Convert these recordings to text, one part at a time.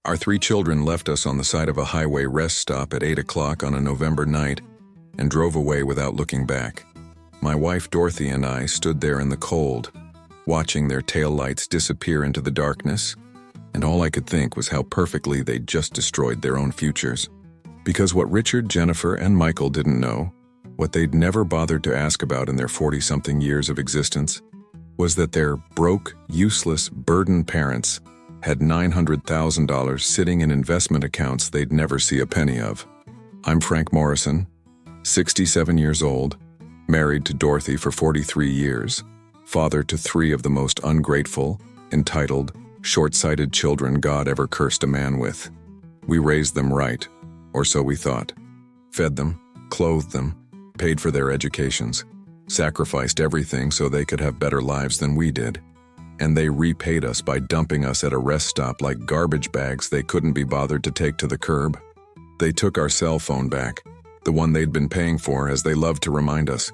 Our 3 children left us on the side of a highway rest stop at 8 o'clock on a November night and drove away without looking back. My wife Dorothy and I stood there in the cold, watching their taillights disappear into the darkness, and all I could think was how perfectly they'd just destroyed their own futures. Because what Richard, Jennifer, and Michael didn't know, what they'd never bothered to ask about in their 40-something years of existence, was that their broke, useless, burdened parents had $900,000 sitting in investment accounts they'd never see a penny of. I'm Frank Morrison, 67 years old, married to Dorothy for 43 years, father to 3 of the most ungrateful, entitled, short-sighted children God ever cursed a man with. We raised them right, or so we thought. Fed them, clothed them, paid for their educations, sacrificed everything so they could have better lives than we did. And they repaid us by dumping us at a rest stop like garbage bags they couldn't be bothered to take to the curb. They took our cell phone back, the one they'd been paying for, as they loved to remind us,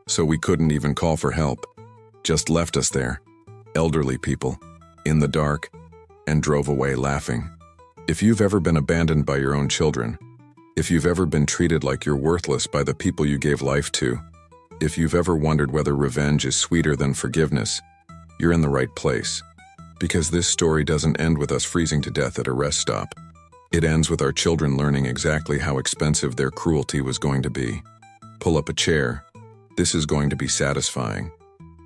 so we couldn't even call for help. Just left us there, elderly people, in the dark, and drove away laughing. If you've ever been abandoned by your own children, if you've ever been treated like you're worthless by the people you gave life to, if you've ever wondered whether revenge is sweeter than forgiveness, you're in the right place. Because this story doesn't end with us freezing to death at a rest stop. It ends with our children learning exactly how expensive their cruelty was going to be. Pull up a chair. This is going to be satisfying.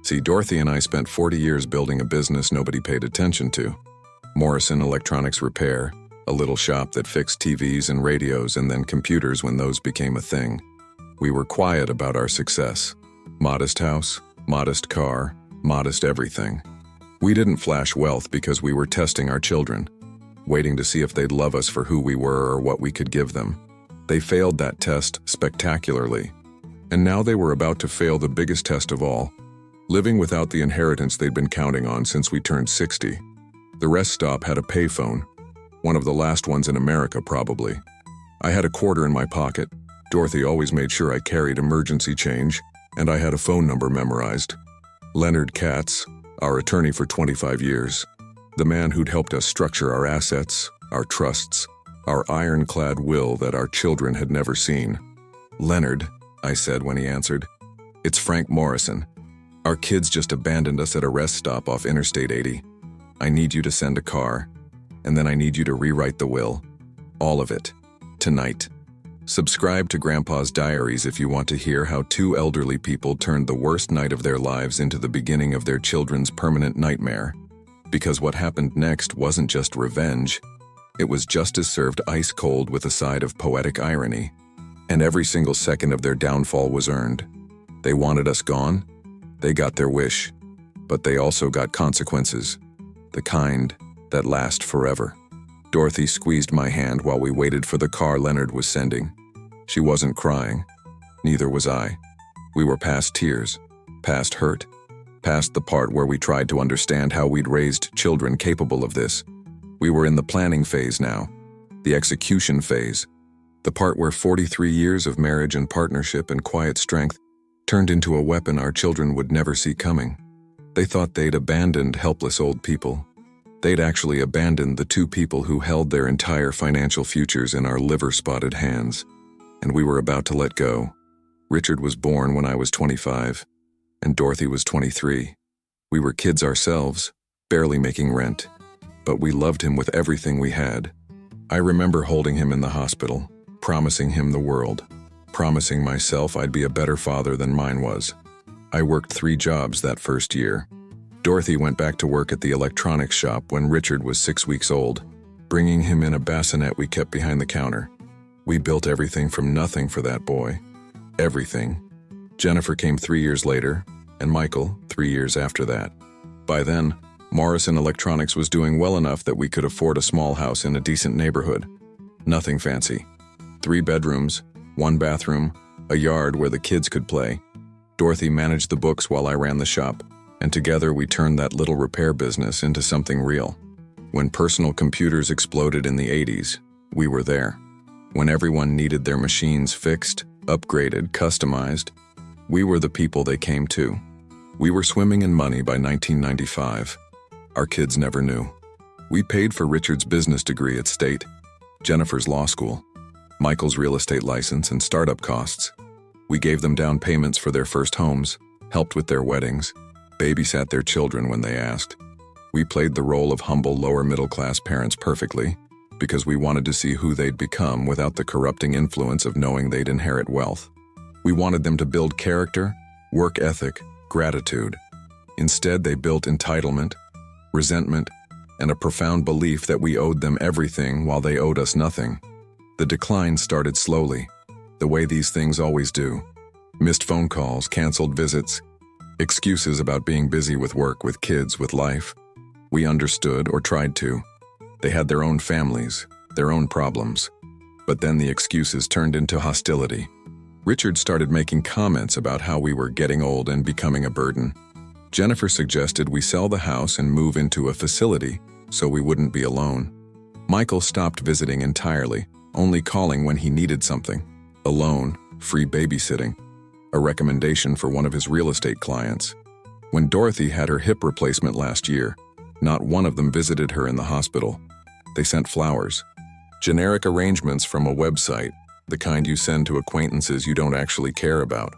See, Dorothy and I spent 40 years building a business nobody paid attention to. Morrison Electronics Repair, a little shop that fixed TVs and radios and then computers when those became a thing. We were quiet about our success. Modest house, modest car, modest everything. We didn't flash wealth because we were testing our children, waiting to see if they'd love us for who we were or what we could give them. They failed that test spectacularly. And now they were about to fail the biggest test of all, living without the inheritance they'd been counting on since we turned 60. The rest stop had a payphone, one of the last ones in America probably. I had a quarter in my pocket. Dorothy always made sure I carried emergency change, and I had a phone number memorized. Leonard Katz, our attorney for 25 years, the man who'd helped us structure our assets, our trusts, our ironclad will that our children had never seen. "Leonard," I said when he answered, "it's Frank Morrison. Our kids just abandoned us at a rest stop off Interstate 80. I need you to send a car, and then I need you to rewrite the will. All of it. Tonight." Subscribe to Grandpa's Diaries if you want to hear how 2 elderly people turned the worst night of their lives into the beginning of their children's permanent nightmare. Because what happened next wasn't just revenge. It was justice served ice cold with a side of poetic irony. And every single second of their downfall was earned. They wanted us gone. They got their wish. But they also got consequences. The kind that last forever. Dorothy squeezed my hand while we waited for the car Leonard was sending. She wasn't crying. Neither was I. We were past tears, past hurt, past the part where we tried to understand how we'd raised children capable of this. We were in the planning phase now, the execution phase, the part where 43 years of marriage and partnership and quiet strength turned into a weapon our children would never see coming. They thought they'd abandoned helpless old people. They'd actually abandoned the 2 people who held their entire financial futures in our liver-spotted hands. And we were about to let go. Richard was born when I was 25, and Dorothy was 23. We were kids ourselves, barely making rent, but we loved him with everything we had. I remember holding him in the hospital, promising him the world, promising myself I'd be a better father than mine was. I worked 3 jobs that first year. Dorothy went back to work at the electronics shop when Richard was 6 weeks old, bringing him in a bassinet we kept behind the counter. We built everything from nothing for that boy. Everything. Jennifer came 3 years later, and Michael 3 years after that. By then, Morrison Electronics was doing well enough that we could afford a small house in a decent neighborhood. Nothing fancy. 3 bedrooms, 1 bathroom, a yard where the kids could play. Dorothy managed the books while I ran the shop, and together we turned that little repair business into something real. When personal computers exploded in the 80s, we were there. When everyone needed their machines fixed, upgraded, customized, we were the people they came to. We were swimming in money by 1995. Our kids never knew. We paid for Richard's business degree at State, Jennifer's law school, Michael's real estate license and startup costs. We gave them down payments for their first homes, helped with their weddings, babysat their children when they asked. We played the role of humble lower-middle-class parents perfectly, because we wanted to see who they'd become without the corrupting influence of knowing they'd inherit wealth. We wanted them to build character, work ethic, gratitude. Instead, they built entitlement, resentment, and a profound belief that we owed them everything while they owed us nothing. The decline started slowly, the way these things always do. Missed phone calls, canceled visits, excuses about being busy with work, with kids, with life. We understood, or tried to. They had their own families, their own problems. But then the excuses turned into hostility. Richard started making comments about how we were getting old and becoming a burden. Jennifer suggested we sell the house and move into a facility so we wouldn't be alone. Michael stopped visiting entirely, only calling when he needed something. A loan, free babysitting, a recommendation for one of his real estate clients. When Dorothy had her hip replacement last year, not one of them visited her in the hospital. They sent flowers. Generic arrangements from a website, the kind you send to acquaintances you don't actually care about.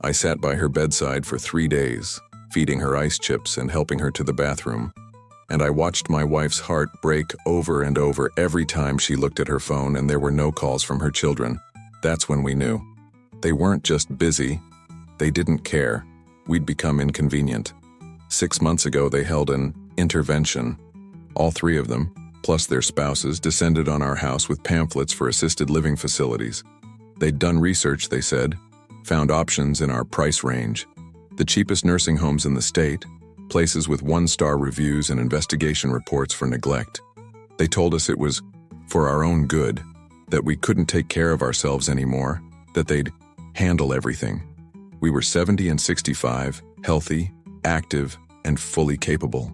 I sat by her bedside for 3 days, feeding her ice chips and helping her to the bathroom. And I watched my wife's heart break over and over every time she looked at her phone and there were no calls from her children. That's when we knew. They weren't just busy, they didn't care. We'd become inconvenient. 6 months ago, they held an intervention. All 3 of them, plus their spouses, descended on our house with pamphlets for assisted living facilities. They'd done research, they said, found options in our price range. The cheapest nursing homes in the state, places with 1-star reviews and investigation reports for neglect. They told us it was for our own good, that we couldn't take care of ourselves anymore, that they'd handle everything. We were 70 and 65, healthy, active, and fully capable.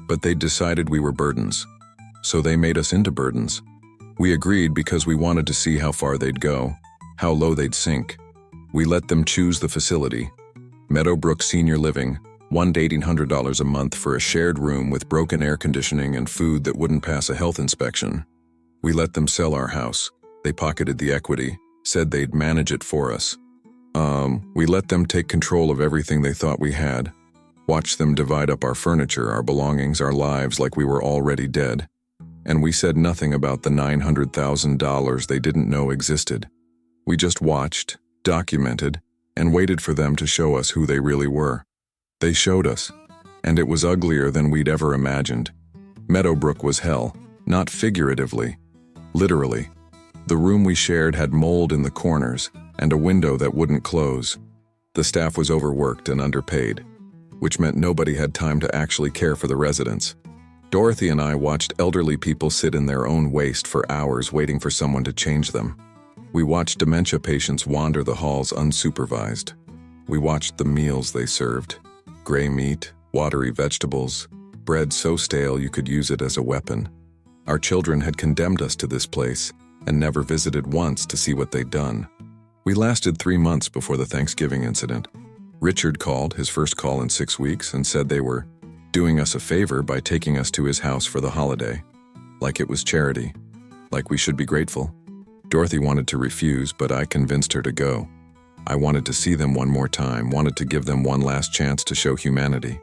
But they decided we were burdens. So they made us into burdens. We agreed because we wanted to see how far they'd go, how low they'd sink. We let them choose the facility. Meadowbrook Senior Living, $1,800 a month for a shared room with broken air conditioning and food that wouldn't pass a health inspection. We let them sell our house. They pocketed the equity, said they'd manage it for us. We let them take control of everything they thought we had. Watched them divide up our furniture, our belongings, our lives like we were already dead. And we said nothing about the $900,000 they didn't know existed. We just watched, documented, and waited for them to show us who they really were. They showed us, and it was uglier than we'd ever imagined. Meadowbrook was hell, not figuratively, literally. The room we shared had mold in the corners and a window that wouldn't close. The staff was overworked and underpaid, which meant nobody had time to actually care for the residents. Dorothy and I watched elderly people sit in their own waste for hours waiting for someone to change them. We watched dementia patients wander the halls unsupervised. We watched the meals they served. Gray meat, watery vegetables, bread so stale you could use it as a weapon. Our children had condemned us to this place and never visited once to see what they'd done. We lasted 3 months before the Thanksgiving incident. Richard called, his first call in 6 weeks, and said they were doing us a favor by taking us to his house for the holiday. Like it was charity. Like we should be grateful. Dorothy wanted to refuse, but I convinced her to go. I wanted to see them one more time, wanted to give them one last chance to show humanity.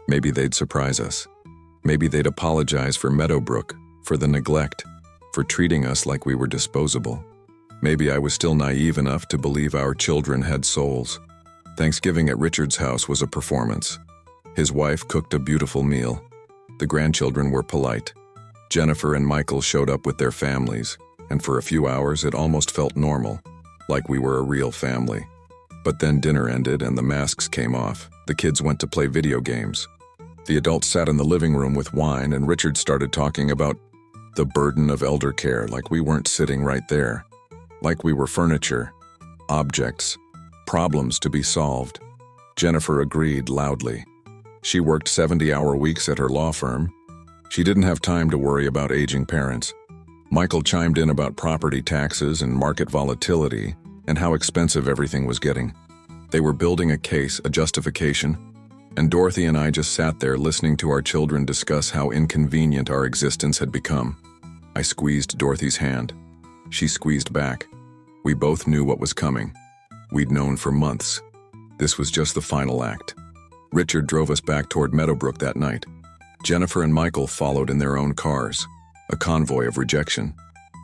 Maybe they'd surprise us. Maybe they'd apologize for Meadowbrook, for the neglect, for treating us like we were disposable. Maybe I was still naive enough to believe our children had souls. Thanksgiving at Richard's house was a performance. His wife cooked a beautiful meal. The grandchildren were polite. Jennifer and Michael showed up with their families, and for a few hours it almost felt normal, like we were a real family. But then dinner ended and the masks came off. The kids went to play video games. The adults sat in the living room with wine, and Richard started talking about the burden of elder care, like we weren't sitting right there. Like we were furniture, objects, problems to be solved. Jennifer agreed loudly. She worked 70-hour weeks at her law firm. She didn't have time to worry about aging parents. Michael chimed in about property taxes and market volatility and how expensive everything was getting. They were building a case, a justification. And Dorothy and I just sat there listening to our children discuss how inconvenient our existence had become. I squeezed Dorothy's hand. She squeezed back. We both knew what was coming. We'd known for months. This was just the final act. Richard drove us back toward Meadowbrook that night. Jennifer and Michael followed in their own cars, a convoy of rejection.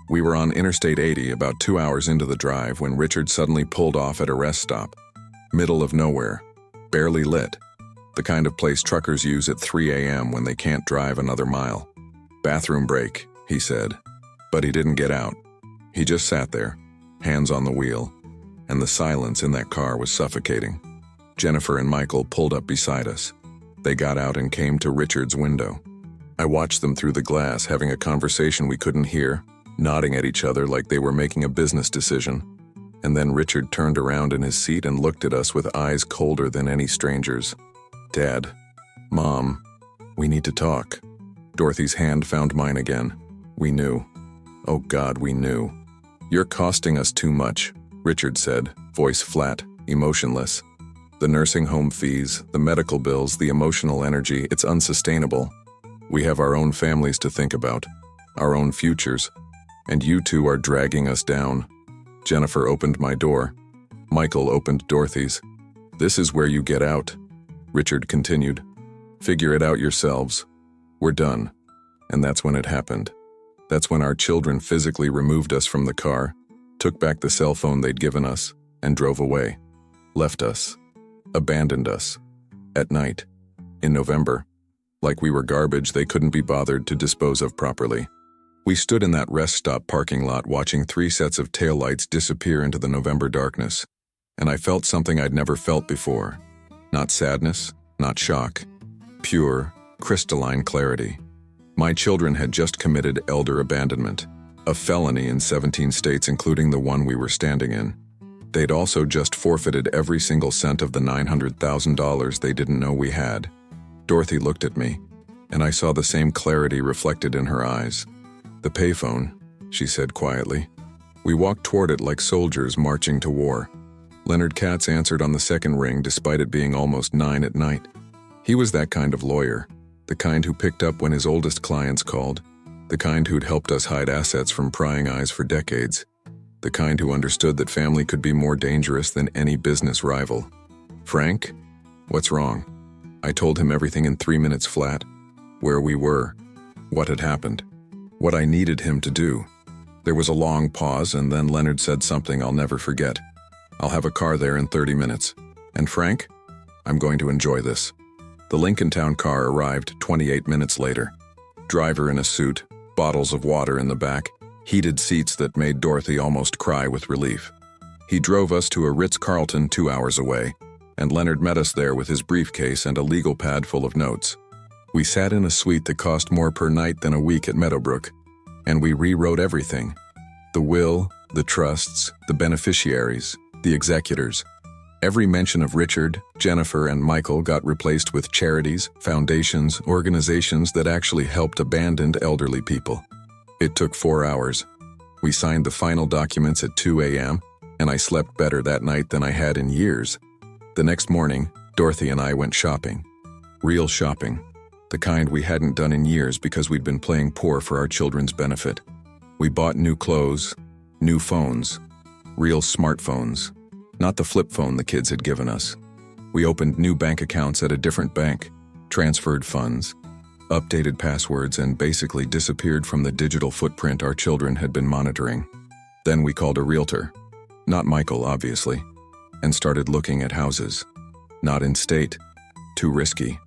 We were on Interstate 80 about 2 hours into the drive when Richard suddenly pulled off at a rest stop. Middle of nowhere, barely lit. The kind of place truckers use at 3 a.m. when they can't drive another mile. "Bathroom break," he said. But he didn't get out. He just sat there, hands on the wheel, and the silence in that car was suffocating. Jennifer and Michael pulled up beside us. They got out and came to Richard's window. I watched them through the glass, having a conversation we couldn't hear, nodding at each other like they were making a business decision. And then Richard turned around in his seat and looked at us with eyes colder than any stranger's. "Dad, Mom, we need to talk." Dorothy's hand found mine again. We knew. Oh God, we knew. "You're costing us too much," Richard said, voice flat, emotionless. "The nursing home fees, the medical bills, the emotional energy, it's unsustainable. We have our own families to think about, our own futures, and you two are dragging us down." Jennifer opened my door. Michael opened Dorothy's. "This is where you get out," Richard continued. "Figure it out yourselves. We're done." And that's when it happened. That's when our children physically removed us from the car, took back the cell phone they'd given us, and drove away. Left us. Abandoned us. At night. In November. Like we were garbage they couldn't be bothered to dispose of properly. We stood in that rest stop parking lot watching 3 sets of taillights disappear into the November darkness. And I felt something I'd never felt before. Not sadness, not shock. Pure, crystalline clarity. My children had just committed elder abandonment, a felony in 17 states including the one we were standing in. They'd also just forfeited every single cent of the $900,000 they didn't know we had. Dorothy looked at me, and I saw the same clarity reflected in her eyes. "The payphone," she said quietly. We walked toward it like soldiers marching to war. Leonard Katz answered on the second ring despite it being almost 9 at night. He was that kind of lawyer, the kind who picked up when his oldest clients called, the kind who'd helped us hide assets from prying eyes for decades, the kind who understood that family could be more dangerous than any business rival. "Frank, what's wrong?" I told him everything in 3 minutes flat. Where we were, what had happened, what I needed him to do. There was a long pause, and then Leonard said something I'll never forget. "I'll have a car there in 30 minutes. And Frank, I'm going to enjoy this." The Lincolntown car arrived 28 minutes later. Driver in a suit, bottles of water in the back, heated seats that made Dorothy almost cry with relief. He drove us to a Ritz-Carlton 2 hours away, and Leonard met us there with his briefcase and a legal pad full of notes. We sat in a suite that cost more per night than a week at Meadowbrook, and we rewrote everything. The will, the trusts, the beneficiaries, the executors. Every mention of Richard, Jennifer, and Michael got replaced with charities, foundations, organizations that actually helped abandoned elderly people. It took 4 hours. We signed the final documents at 2 a.m., and I slept better that night than I had in years. The next morning, Dorothy and I went shopping. Real shopping. The kind we hadn't done in years because we'd been playing poor for our children's benefit. We bought new clothes, new phones, real smartphones, not the flip phone the kids had given us. We opened new bank accounts at a different bank, transferred funds, updated passwords, and basically disappeared from the digital footprint our children had been monitoring. Then we called a realtor, not Michael, obviously, and started looking at houses. Not in state, too risky.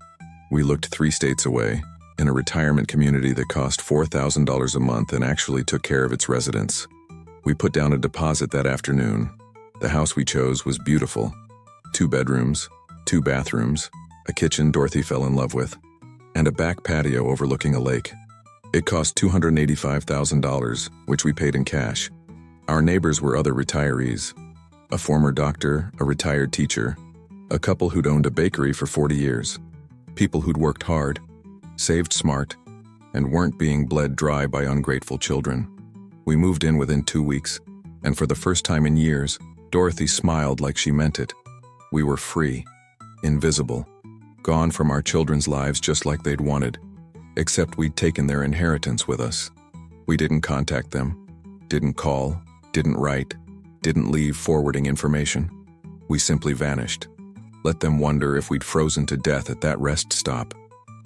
We looked 3 states away, in a retirement community that cost $4,000 a month and actually took care of its residents. We put down a deposit that afternoon. The house we chose was beautiful. 2 bedrooms, 2 bathrooms, a kitchen Dorothy fell in love with, and a back patio overlooking a lake. It cost $285,000, which we paid in cash. Our neighbors were other retirees, a former doctor, a retired teacher, a couple who'd owned a bakery for 40 years, people who'd worked hard, saved smart, and weren't being bled dry by ungrateful children. We moved in within 2 weeks, and for the first time in years, Dorothy smiled like she meant it. We were free, invisible, Gone from our children's lives just like they'd wanted, except we'd taken their inheritance with us. We didn't contact them, didn't call, didn't write, didn't leave forwarding information. We simply vanished. Let them wonder if we'd frozen to death at that rest stop.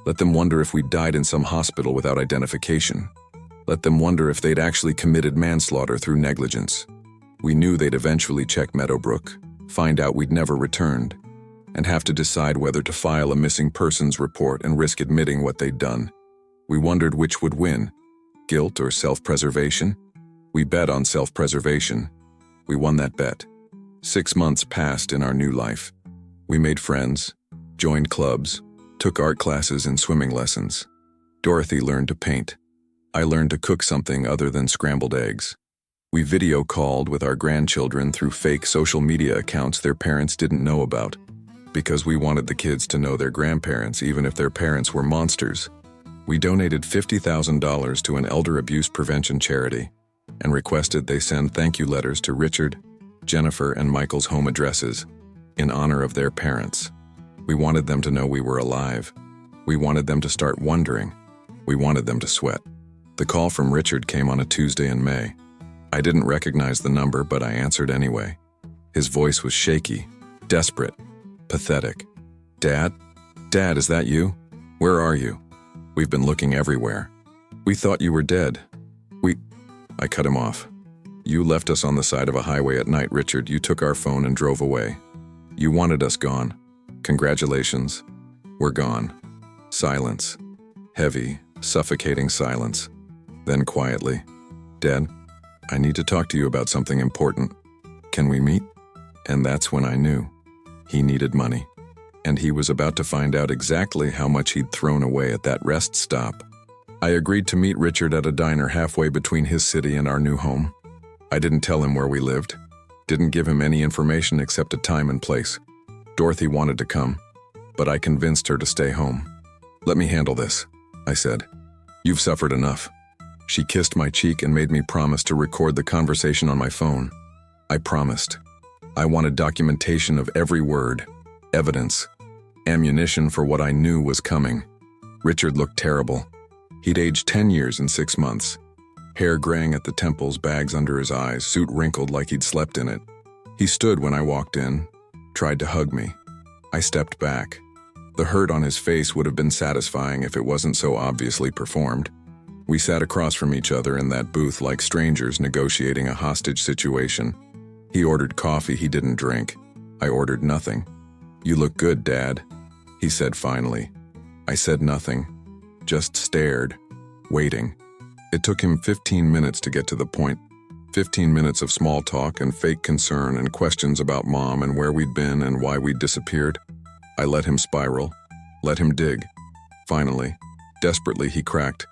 Let them wonder if we'd died in some hospital without identification. Let them wonder if they'd actually committed manslaughter through negligence. We knew they'd eventually check Meadowbrook, find out we'd never returned, and have to decide whether to file a missing persons report and risk admitting what they'd done. We wondered which would win, guilt or self-preservation. We bet on self-preservation. We won that bet. 6 months passed in our new life. We made friends, joined clubs, took art classes and swimming lessons. Dorothy learned to paint. I learned to cook something other than scrambled eggs. We video called with our grandchildren through fake social media accounts their parents didn't know about, because we wanted the kids to know their grandparents even if their parents were monsters. We donated $50,000 to an elder abuse prevention charity and requested they send thank you letters to Richard, Jennifer, and Michael's home addresses in honor of their parents. We wanted them to know we were alive. We wanted them to start wondering. We wanted them to sweat. The call from Richard came on a Tuesday in May. I didn't recognize the number, but I answered anyway. His voice was shaky, desperate, pathetic. Dad? Dad, is that you? Where are you? We've been looking everywhere. We thought you were dead. I cut him off. You left us on the side of a highway at night, Richard. You took our phone and drove away. You wanted us gone. Congratulations. We're gone. Silence. Heavy, suffocating silence. Then quietly, Dad, I need to talk to you about something important. Can we meet? And that's when I knew. He needed money. And he was about to find out exactly how much he'd thrown away at that rest stop. I agreed to meet Richard at a diner halfway between his city and our new home. I didn't tell him where we lived. Didn't give him any information except a time and place. Dorothy wanted to come, but I convinced her to stay home. Let me handle this, I said. You've suffered enough. She kissed my cheek and made me promise to record the conversation on my phone. I promised. I wanted documentation of every word, evidence, ammunition for what I knew was coming. Richard looked terrible. He'd aged 10 years in 6 months. Hair graying at the temples, bags under his eyes, suit wrinkled like he'd slept in it. He stood when I walked in, tried to hug me. I stepped back. The hurt on his face would have been satisfying if it wasn't so obviously performed. We sat across from each other in that booth like strangers negotiating a hostage situation. He ordered coffee he didn't drink. I ordered nothing. You look good, Dad, he said finally. I said nothing, just stared, waiting. It took him 15 minutes to get to the point. 15 minutes of small talk and fake concern and questions about Mom and where we'd been and why we'd disappeared. I let him spiral, let him dig. Finally, desperately, he cracked.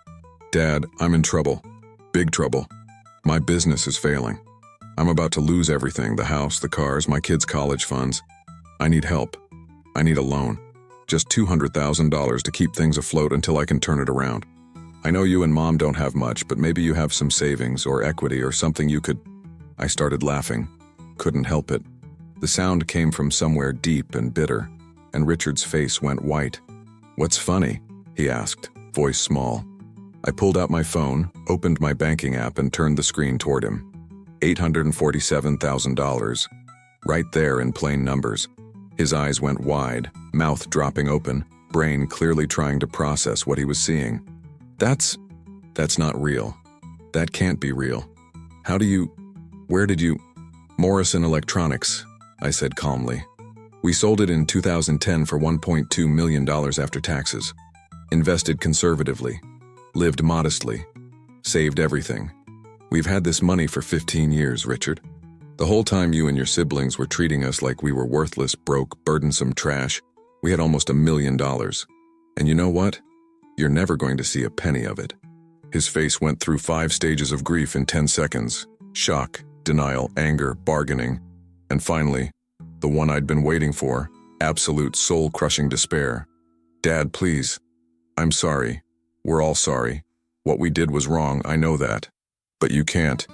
Dad, I'm in trouble. Big trouble. My business is failing. I'm about to lose everything, the house, the cars, my kids' college funds. I need help. I need a loan. Just $200,000 to keep things afloat until I can turn it around. I know you and Mom don't have much, but maybe you have some savings or equity or something you could... I started laughing. Couldn't help it. The sound came from somewhere deep and bitter, and Richard's face went white. What's funny? He asked, voice small. I pulled out my phone, opened my banking app, and turned the screen toward him. $847,000. Right there in plain numbers. His eyes went wide, mouth dropping open, brain clearly trying to process what he was seeing. That's not real. That can't be real. Where did you? Morrison Electronics, I said calmly. We sold it in 2010 for $1.2 million after taxes. Invested conservatively. Lived modestly. Saved everything. We've had this money for 15 years, Richard. The whole time you and your siblings were treating us like we were worthless, broke, burdensome trash, we had almost $1 million. And you know what? You're never going to see a penny of it. His face went through 5 stages of grief in 10 seconds. Shock, denial, anger, bargaining, and finally, the one I'd been waiting for, absolute soul-crushing despair. Dad, please. I'm sorry. We're all sorry. What we did was wrong, I know that. But you can't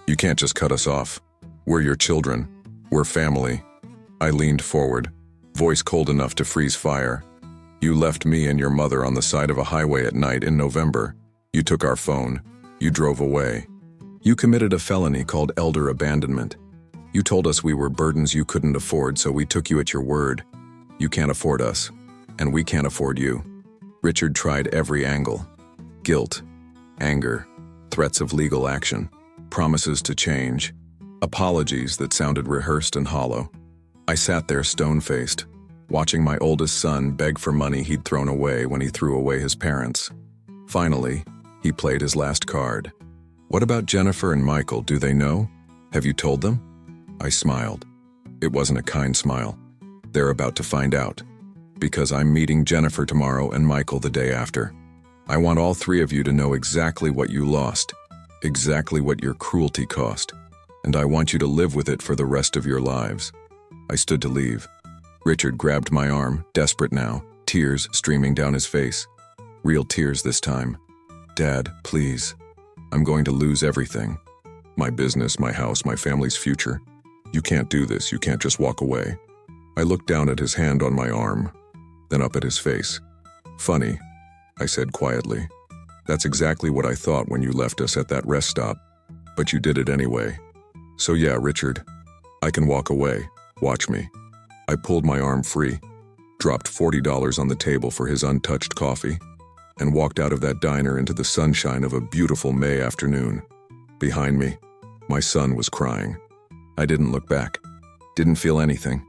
just cut us off. We're your children. We're family. I leaned forward, voice cold enough to freeze fire. You left me and your mother on the side of a highway at night in November. You took our phone. You drove away. You committed a felony called elder abandonment. You told us we were burdens you couldn't afford, so we took you at your word. You can't afford us, and we can't afford you. Richard tried every angle. Guilt, anger, threats of legal action, promises to change, apologies that sounded rehearsed and hollow. I sat there stone-faced, watching my oldest son beg for money he'd thrown away when he threw away his parents. Finally, he played his last card. What about Jennifer and Michael? Do they know? Have you told them? I smiled. It wasn't a kind smile. They're about to find out. Because I'm meeting Jennifer tomorrow and Michael the day after. I want all three of you to know exactly what you lost, exactly what your cruelty cost, and I want you to live with it for the rest of your lives. I stood to leave. Richard grabbed my arm, desperate now, tears streaming down his face. Real tears this time. Dad, please. I'm going to lose everything. My business, my house, my family's future. You can't do this. You can't just walk away. I looked down at his hand on my arm, then up at his face. Funny, I said quietly. That's exactly what I thought when you left us at that rest stop. But you did it anyway. So yeah, Richard, I can walk away. Watch me. I pulled my arm free, dropped $40 on the table for his untouched coffee, and walked out of that diner into the sunshine of a beautiful May afternoon. Behind me, my son was crying. I didn't look back, didn't feel anything,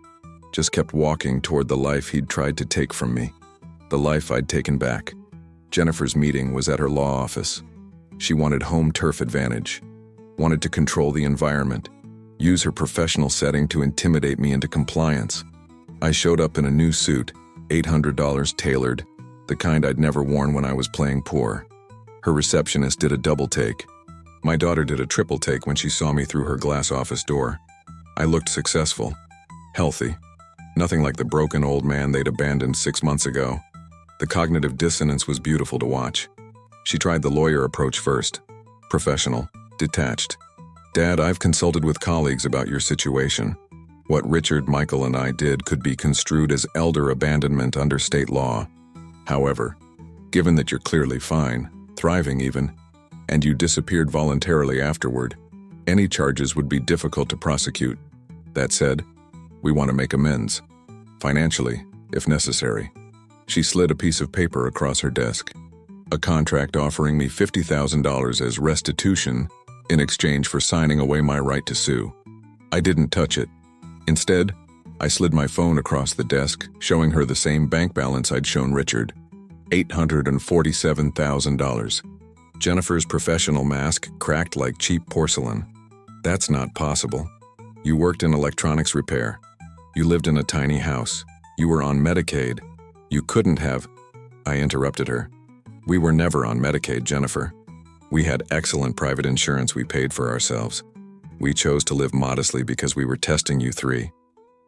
just kept walking toward the life he'd tried to take from me, the life I'd taken back. Jennifer's meeting was at her law office. She wanted home turf advantage, wanted to control the environment, use her professional setting to intimidate me into compliance. I showed up in a new suit, $800 tailored, the kind I'd never worn when I was playing poor. Her receptionist did a double take. My daughter did a triple take when she saw me through her glass office door. I looked successful, healthy, nothing like the broken old man they'd abandoned 6 months ago. The cognitive dissonance was beautiful to watch. She tried the lawyer approach first, professional, detached. Dad, I've consulted with colleagues about your situation. What Richard, Michael, and I did could be construed as elder abandonment under state law. However, given that you're clearly fine, thriving even, and you disappeared voluntarily afterward, any charges would be difficult to prosecute. That said, we want to make amends, financially, if necessary. She slid a piece of paper across her desk, a contract offering me $50,000 as restitution in exchange for signing away my right to sue. I didn't touch it. Instead, I slid my phone across the desk, showing her the same bank balance I'd shown Richard, $847,000. Jennifer's professional mask cracked like cheap porcelain. That's not possible. You worked in electronics repair. You lived in a tiny house. You were on Medicaid. You couldn't have. I interrupted her. We were never on Medicaid, Jennifer. We had excellent private insurance we paid for ourselves. We chose to live modestly because we were testing you three,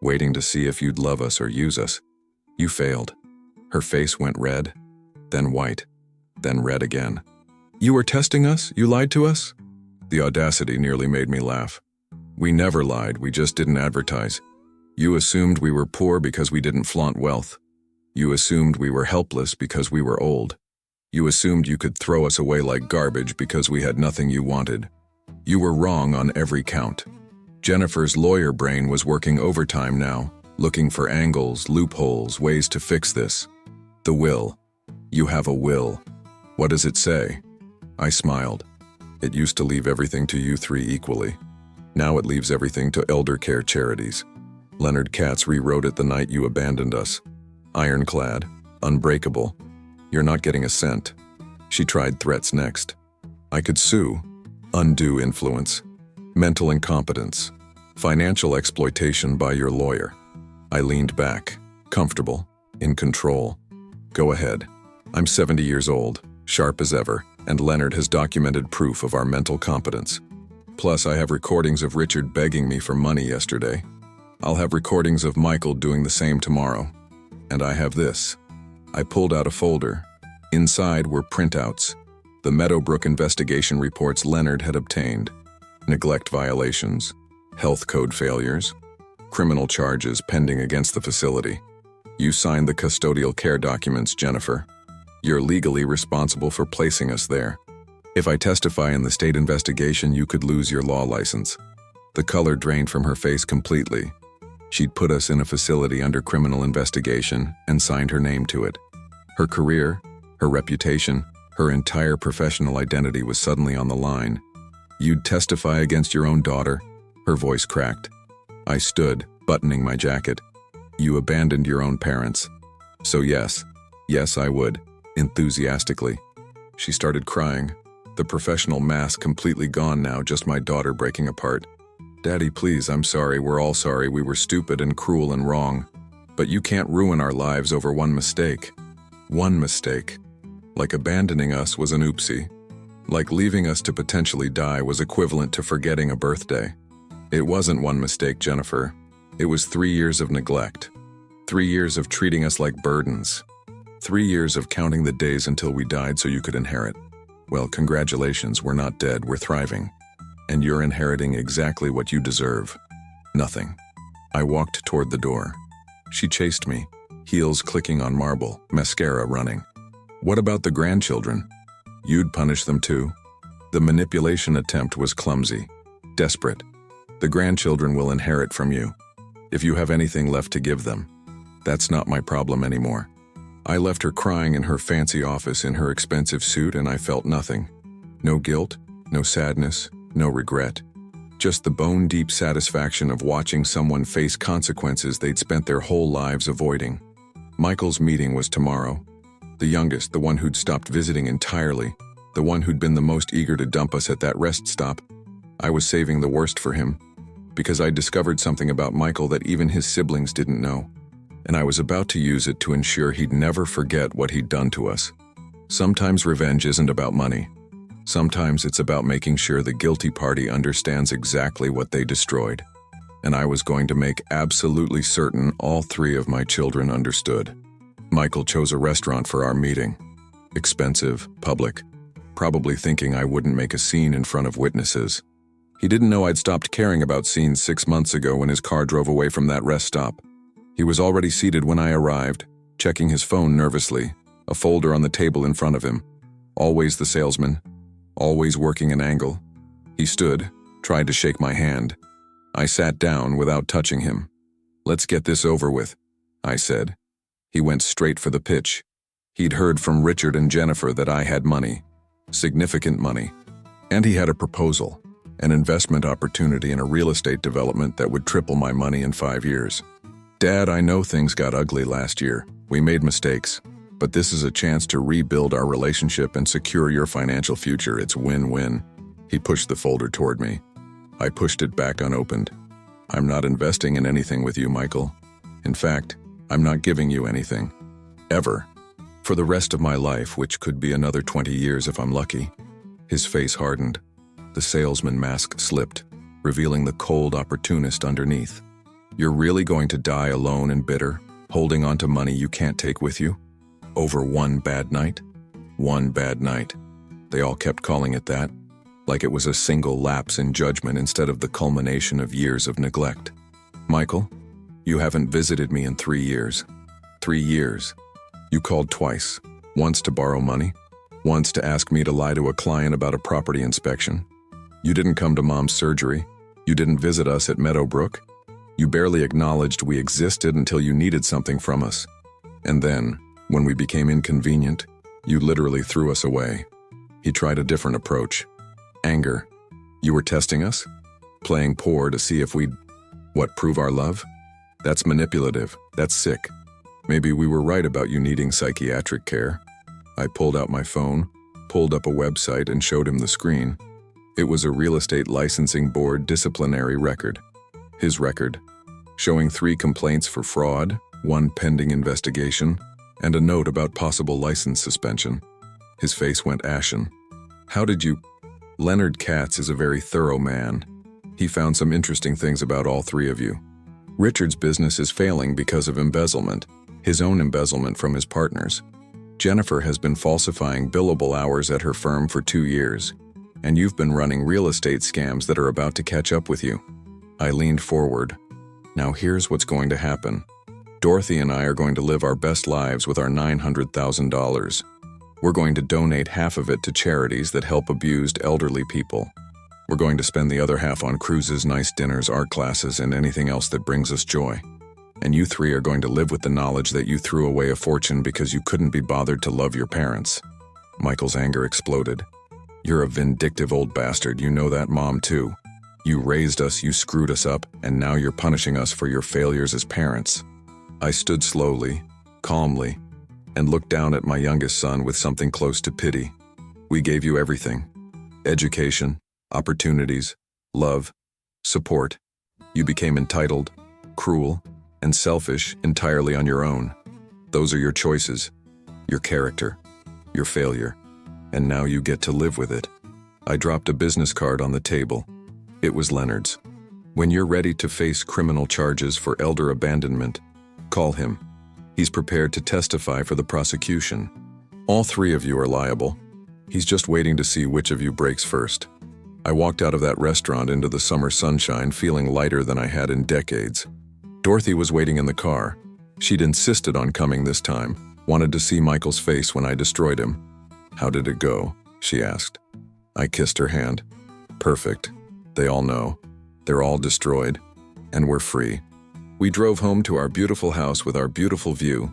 waiting to see if you'd love us or use us. You failed. Her face went red, then white, then red again. You were testing us? You lied to us? The audacity nearly made me laugh. We never lied, we just didn't advertise. You assumed we were poor because we didn't flaunt wealth. You assumed we were helpless because we were old. You assumed you could throw us away like garbage because we had nothing you wanted. You were wrong on every count. Jennifer's lawyer brain was working overtime now, looking for angles, loopholes, ways to fix this. The will. You have a will. What does it say? I smiled. It used to leave everything to you three equally. Now it leaves everything to elder care charities. Leonard Katz rewrote it the night you abandoned us. Ironclad, unbreakable. You're not getting a cent. She tried threats next. I could sue. Undue influence. Mental incompetence. Financial exploitation by your lawyer. I leaned back, comfortable, in control. Go ahead. I'm 70 years old, sharp as ever, and Leonard has documented proof of our mental competence. Plus, I have recordings of Richard begging me for money yesterday. I'll have recordings of Michael doing the same tomorrow. And I have this. I pulled out a folder. Inside were printouts, the Meadowbrook investigation reports Leonard had obtained, neglect violations, health code failures, criminal charges pending against the facility. You signed the custodial care documents, Jennifer. You're legally responsible for placing us there. If I testify in the state investigation, you could lose your law license." The color drained from her face completely. She'd put us in a facility under criminal investigation and signed her name to it. Her career, her reputation, her entire professional identity was suddenly on the line. "You'd testify against your own daughter?" Her voice cracked. I stood, buttoning my jacket. "You abandoned your own parents." "So yes, I would," enthusiastically. She started crying. The professional mask completely gone now, just my daughter breaking apart. "Daddy, please, I'm sorry, we're all sorry, we were stupid and cruel and wrong. But you can't ruin our lives over one mistake." One mistake. Like abandoning us was an oopsie. Like leaving us to potentially die was equivalent to forgetting a birthday. It wasn't one mistake, Jennifer. It was 3 years of neglect. 3 years of treating us like burdens. 3 years of counting the days until we died so you could inherit. Well, congratulations, we're not dead, we're thriving. And you're inheriting exactly what you deserve. Nothing. I walked toward the door. She chased me, heels clicking on marble, mascara running. "What about the grandchildren? You'd punish them too?" The manipulation attempt was clumsy, desperate. "The grandchildren will inherit from you, if you have anything left to give them. That's not my problem anymore." I left her crying in her fancy office in her expensive suit, and I felt nothing. No guilt, no sadness, no regret. Just the bone-deep satisfaction of watching someone face consequences they'd spent their whole lives avoiding. Michael's meeting was tomorrow. The youngest, the one who'd stopped visiting entirely, the one who'd been the most eager to dump us at that rest stop. I was saving the worst for him, because I'd discovered something about Michael that even his siblings didn't know. And I was about to use it to ensure he'd never forget what he'd done to us. Sometimes revenge isn't about money. Sometimes it's about making sure the guilty party understands exactly what they destroyed. And I was going to make absolutely certain all 3 of my children understood. Michael chose a restaurant for our meeting. Expensive, public, probably thinking I wouldn't make a scene in front of witnesses. He didn't know I'd stopped caring about scenes 6 months ago when his car drove away from that rest stop. He was already seated when I arrived, checking his phone nervously, a folder on the table in front of him. Always the salesman, always working an angle. He stood, tried to shake my hand. I sat down without touching him. "Let's get this over with," I said. He went straight for the pitch. He'd heard from Richard and Jennifer that I had money, significant money, and he had a proposal, an investment opportunity in a real estate development that would triple my money in 5 years. "Dad, I know things got ugly last year. We made mistakes. But this is a chance to rebuild our relationship and secure your financial future. It's win-win." He pushed the folder toward me. I pushed it back unopened. "I'm not investing in anything with you, Michael. In fact, I'm not giving you anything. Ever. For the rest of my life, which could be another 20 years if I'm lucky." His face hardened. The salesman mask slipped, revealing the cold opportunist underneath. "You're really going to die alone and bitter, holding on to money you can't take with you? Over one bad night?" One bad night. They all kept calling it that, like it was a single lapse in judgment instead of the culmination of years of neglect. "Michael, you haven't visited me in 3 years. 3 years. You called twice, once to borrow money, once to ask me to lie to a client about a property inspection. You didn't come to Mom's surgery. You didn't visit us at Meadowbrook. You barely acknowledged we existed until you needed something from us. And then, when we became inconvenient, you literally threw us away." He tried a different approach. "Anger. You were testing us? Playing poor to see if we'd, prove our love? That's manipulative. That's sick. Maybe we were right about you needing psychiatric care." I pulled out my phone, pulled up a website, and showed him the screen. It was a real estate licensing board disciplinary record. His record, showing 3 complaints for fraud, 1 pending investigation, and a note about possible license suspension. His face went ashen. "How did you—" "Leonard Katz is a very thorough man. He found some interesting things about all 3 of you. Richard's business is failing because of embezzlement, his own embezzlement from his partners. Jennifer has been falsifying billable hours at her firm for 2 years, and you've been running real estate scams that are about to catch up with you." I leaned forward. "Now here's what's going to happen. Dorothy and I are going to live our best lives with our $900,000. We're going to donate half of it to charities that help abused elderly people. We're going to spend the other half on cruises, nice dinners, art classes, and anything else that brings us joy. And you three are going to live with the knowledge that you threw away a fortune because you couldn't be bothered to love your parents. Michael's anger exploded. You're a vindictive old bastard, you know that, Mom, too. You raised us, you screwed us up, and now you're punishing us for your failures as parents. I stood slowly, calmly, and looked down at my youngest son with something close to pity. We gave you everything. Education, opportunities, love, support. You became entitled, cruel, and selfish entirely on your own. Those are your choices, your character, your failure, and now you get to live with it. I dropped a business card on the table. It was Leonard's. When you're ready to face criminal charges for elder abandonment, call him. He's prepared to testify for the prosecution. All three of you are liable. He's just waiting to see which of you breaks first. I walked out of that restaurant into the summer sunshine feeling lighter than I had in decades. Dorothy was waiting in the car. She'd insisted on coming this time, wanted to see Michael's face when I destroyed him. How did it go? She asked. I kissed her hand. Perfect. They all know. They're all destroyed. And we're free. We drove home to our beautiful house with our beautiful view,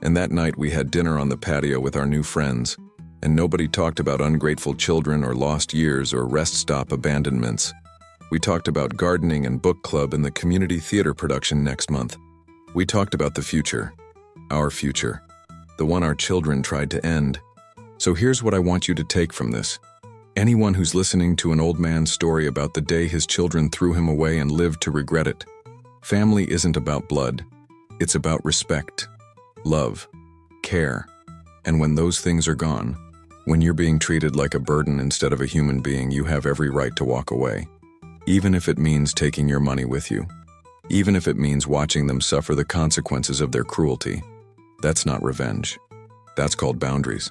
and that night we had dinner on the patio with our new friends, and nobody talked about ungrateful children or lost years or rest stop abandonments. We talked about gardening and book club and the community theater production next month. We talked about the future, our future, the one our children tried to end. So here's what I want you to take from this. Anyone who's listening to an old man's story about the day his children threw him away and lived to regret it, family isn't about blood. It's about respect, love, care. And when those things are gone, when you're being treated like a burden instead of a human being, you have every right to walk away. Even if it means taking your money with you. Even if it means watching them suffer the consequences of their cruelty. That's not revenge. That's called boundaries.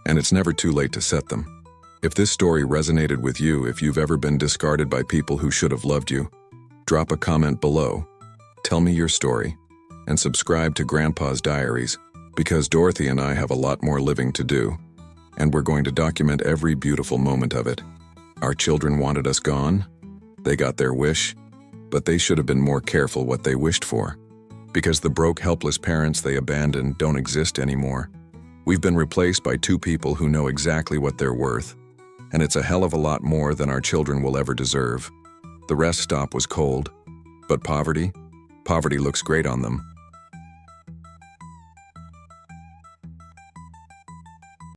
And it's never too late to set them. If this story resonated with you, if you've ever been discarded by people who should have loved you, drop a comment below. Tell me your story. And subscribe to Grandpa's Diaries, because Dorothy and I have a lot more living to do. And we're going to document every beautiful moment of it. Our children wanted us gone. They got their wish, but they should have been more careful what they wished for. Because the broke, helpless parents they abandoned don't exist anymore. We've been replaced by two people who know exactly what they're worth. And it's a hell of a lot more than our children will ever deserve. The rest stop was cold. But poverty looks great on them.